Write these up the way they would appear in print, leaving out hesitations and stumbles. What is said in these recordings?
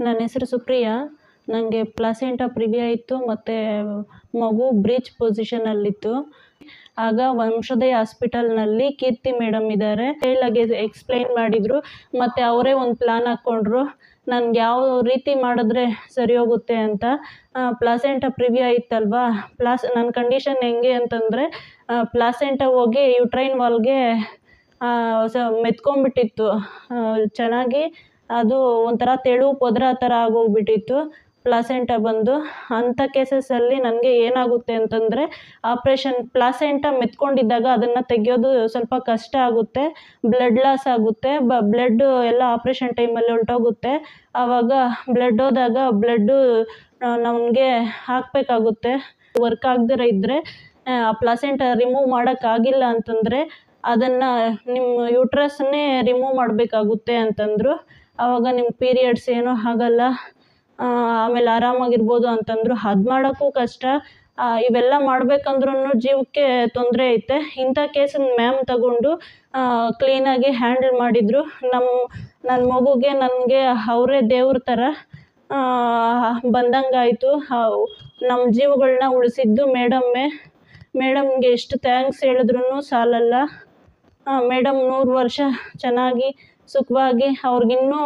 ನನ್ನ ಹೆಸರು ಸುಪ್ರಿಯಾ. ನನಗೆ ಪ್ಲಾಸೆಂಟಾ ಪ್ರಿವಿಯಾ ಇತ್ತು ಮತ್ತು ಮಗು ಬ್ರೀಚ್ ಪೊಸಿಷನಲ್ಲಿತ್ತು. ಆಗ ವಂಶೋದಯ ಹಾಸ್ಪಿಟಲ್ನಲ್ಲಿ ಕೀರ್ತಿ ಮೇಡಮ್ ಇದ್ದಾರೆ. ಡೀಟೇಲಾಗಿ ಎಕ್ಸ್ಪ್ಲೈನ್ ಮಾಡಿದರು ಮತ್ತು ಅವರೇ ಒಂದು ಪ್ಲ್ಯಾನ್ ಹಾಕ್ಕೊಂಡ್ರು ನನಗೆ ಯಾವ ರೀತಿ ಮಾಡಿದ್ರೆ ಸರಿ ಹೋಗುತ್ತೆ ಅಂತ. ಪ್ಲಾಸೆಂಟಾ ಪ್ರಿವಿಯಾ ಇತ್ತಲ್ವಾ, ನನ್ನ ಕಂಡೀಷನ್ ಹೆಂಗೆ ಅಂತಂದರೆ, ಪ್ಲಾಸೆಂಟಾ ಹೋಗಿ ಯುಟ್ರೈನ್ ವಾಲ್ಗೆ ಮೆತ್ಕೊಂಡ್ಬಿಟ್ಟಿತ್ತು ಚೆನ್ನಾಗಿ. ಅದು ಒಂಥರ ತೆಳು ಪೊದ್ರ ಥರ ಆಗೋಗ್ಬಿಟ್ಟಿತ್ತು ಪ್ಲಾಸೆಂಟಾ ಬಂದು. ಅಂಥ ಕೇಸಸಲ್ಲಿ ನನಗೆ ಏನಾಗುತ್ತೆ ಅಂತಂದರೆ, ಪ್ಲಾಸೆಂಟಾ ಮೆತ್ಕೊಂಡಿದ್ದಾಗ ಅದನ್ನು ತೆಗೆಯೋದು ಸ್ವಲ್ಪ ಕಷ್ಟ ಆಗುತ್ತೆ, ಬ್ಲಡ್ ಲಾಸ್ ಆಗುತ್ತೆ, ಬ್ಲಡ್ಡು ಎಲ್ಲ ಆಪ್ರೇಷನ್ ಟೈಮಲ್ಲಿ ಹೊರಟೋಗುತ್ತೆ. ಆವಾಗ ಬ್ಲಡ್ ಹೋದಾಗ ಬ್ಲಡ್ಡು ನಮಗೆ ಹಾಕಬೇಕಾಗುತ್ತೆ. ವರ್ಕ್ ಆಗದಿರ ಇದ್ದರೆ, ಆ ಪ್ಲಾಸೆಂಟಾ ರಿಮೂವ್ ಮಾಡೋಕ್ಕಾಗಿಲ್ಲ ಅಂತಂದರೆ ಅದನ್ನು ನಿಮ್ಮ ಯೂಟ್ರಸ್ನೇ ರಿಮೂವ್ ಮಾಡಬೇಕಾಗುತ್ತೆ ಅಂತಂದರು. ಆವಾಗ ನಿಮ್ಮ ಪೀರಿಯಡ್ಸ್ ಏನೂ ಆಗಲ್ಲ, ಆಮೇಲೆ ಆರಾಮಾಗಿರ್ಬೋದು ಅಂತಂದರು. ಅದು ಮಾಡೋಕ್ಕೂ ಕಷ್ಟ, ಇವೆಲ್ಲ ಮಾಡ್ಬೇಕಂದ್ರೂ ಜೀವಕ್ಕೆ ತೊಂದರೆ ಐತೆ. ಇಂಥ ಕೇಸನ್ನ ಮ್ಯಾಮ್ ತಗೊಂಡು ಕ್ಲೀನಾಗಿ ಹ್ಯಾಂಡಲ್ ಮಾಡಿದರು. ನನ್ನ ಮಗುಗೆ ನನಗೆ ಅವರೇ ದೇವ್ರ ಥರ ಬಂದಂಗಾಯಿತು. ನಮ್ಮ ಜೀವಗಳನ್ನ ಉಳಿಸಿದ್ದು ಮೇಡಮ್ಗೆ ಎಷ್ಟು ಥ್ಯಾಂಕ್ಸ್ ಹೇಳಿದ್ರೂ ಸಾಲಲ್ಲ. ಮೇಡಮ್ 100 ವರ್ಷ ಚೆನ್ನಾಗಿ ಸುಖವಾಗಿ ಅವ್ರಿಗಿನ್ನೂ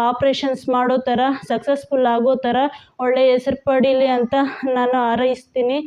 ಆಪ್ರೇಷನ್ಸ್ ಮಾಡೋ ಥರ, ಸಕ್ಸಸ್ಫುಲ್ ಆಗೋ ಥರ ಒಳ್ಳೆಯ ಹೆಸರು ಪಡೀಲಿ ಅಂತ ನಾನು ಹಾರೈಸ್ತೀನಿ.